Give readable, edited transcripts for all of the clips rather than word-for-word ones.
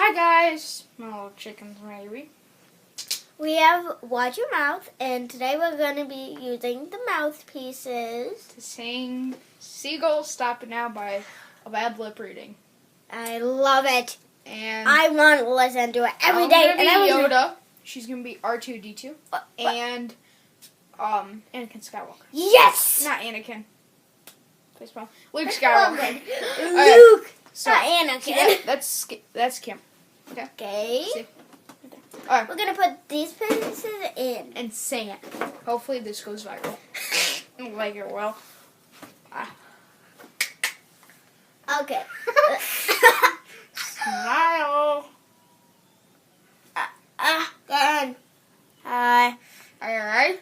Hi guys, my little chickens maybe. We have Watch Your Mouth, and today we're going to be using the mouthpieces To sing Seagulls Stop It Now by a bad lip reading. I love it. And I want to listen to it every day. I'm gonna be Yoda. She's gonna be R2-D2. And Anakin Skywalker. Yes! Not Anakin. Facepalm. Luke Skywalker. Luke! So, Not Anakin. yeah, that's Kim. Okay. See? Alright. We're going to put these pieces in. And sing it. Hopefully this goes viral. Like it will. Okay. Smile. Good. Hi. Are you alright?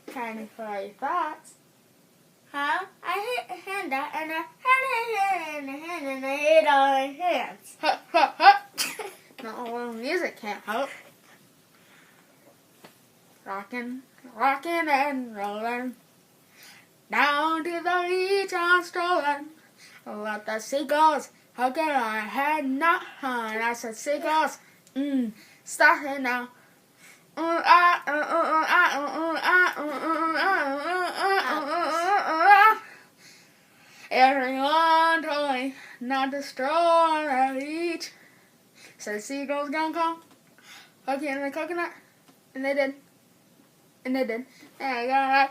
Trying to follow your thoughts. Huh? I hit a hand out, and I had a hand, and I hit all my hands. Ha, ha, ha. Not a little music can't help. Rockin', rockin' and rollin'. Down to the beach I'm strolling. Let the seagulls hug it on head now. I said seagulls, start it now. Everyone trying not to stroll on the beach. Said seagulls gonna come, hooking in the coconut, and they did. And they did. And I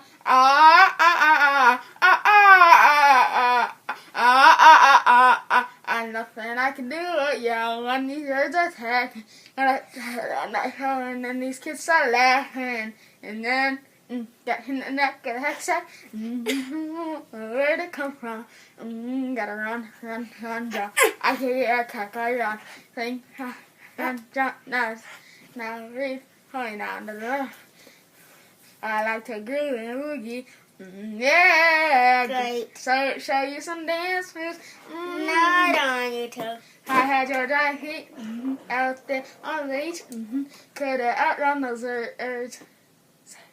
got nothing I can do. Yeah, when these birds attack, and then these kids start laughing, and then got hit in the neck, got a heck sack. Where'd it come from? Gotta run, jump. I hear a cock, I run, sing, run, jump, now read, holding down to the left. I like to groove and boogie. Yeah. Great. So show you some dance moves. Not on YouTube. I had your dry feet out there on the beach. Could have outrun those birds.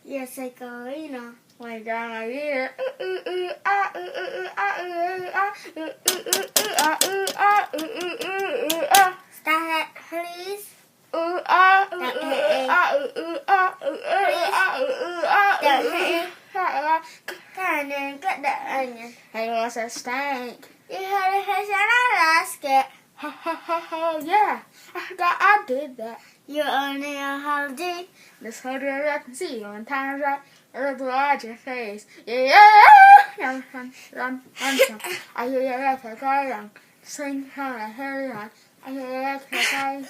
Yes, I go, you know. Like on my ear. Stop it, please. Turn get the onion. Hey, what's a stank? You heard it, and I ask it. Ha ha ha ha, yeah. I did that. You're only a holiday. This holder I can see you in time's right. Earth will watch your face. Yeah, yeah. Run. I hear your echo cry. Sing on a hurry on. I hear your echo cry.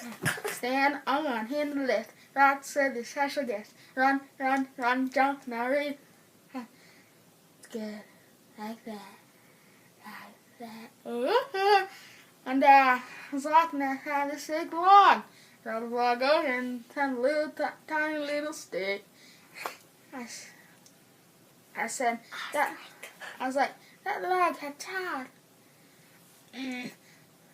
Stand on one hand and lift. Rock said the special guest. Run, jump, now read. It's good. Like that. And I was walking down the sick log. Got the log over and found a little tiny little stick. I said that. I was like, that log had tied.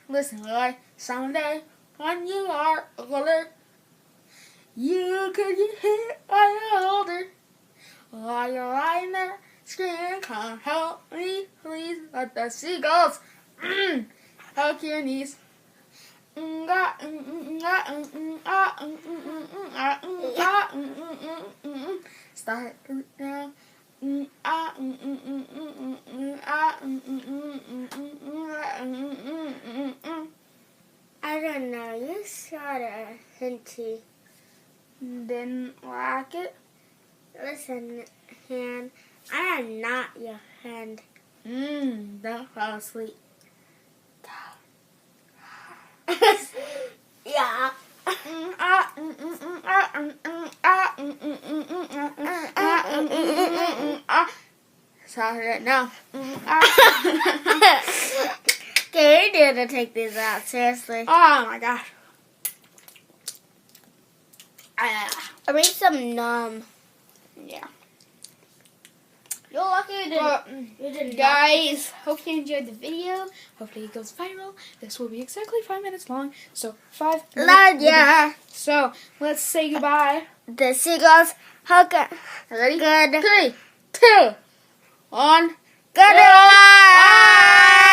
Listen, boy, someday when you are older, you could get hit by an older. While you're lying there screaming, come help me, please. Let the seagulls hug your knees. Start now. I don't know. You sort of hinty. Didn't like it. Listen, hand. I am not your hand. Don't fall asleep. Yeah. Sorry, now. Okay, you need to take these out, seriously. Oh my gosh. I made some numb. Yeah. You're lucky you didn't. Guys, hope you enjoyed the video. Hopefully it goes viral. This will be exactly 5 minutes long. So 5 minutes. Yeah. So let's say goodbye. The seagulls hug. Ready? Good. 3, 2, 1. Goodbye.